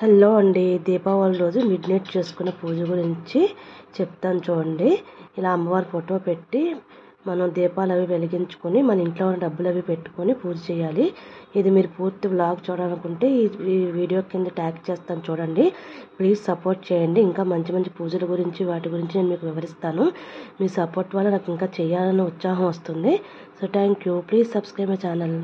Hello అండి, దీపావళి రోజు mid night చేసుకునే పూజ గురించి చెప్తాను చూడండి. ఇలా అమ్మవారి ఫోటో పెట్టి మనం దీపాలు అవి వెలిగించుకొని మన ఇంట్లో ఉన్న డబ్బులు అవి పెట్టుకొని పూజ చేయాలి. ఇది మీరు పూర్తి వ్లాగ్ చూడాలనుకుంటే ఈ వీడియో కింద ట్యాగ్ చేస్తాను చూడండి. ప్లీజ్ సపోర్ట్ చేయండి. ఇంకా మంచి మంచి పూజల గురించి వాటి గురించి నేను మీకు వివరిస్తాను. మీ సపోర్ట్ వల్ల నాకు ఇంకా చేయాలని ఉత్సాహం వస్తుంది. So thank you. Please subscribe my channel.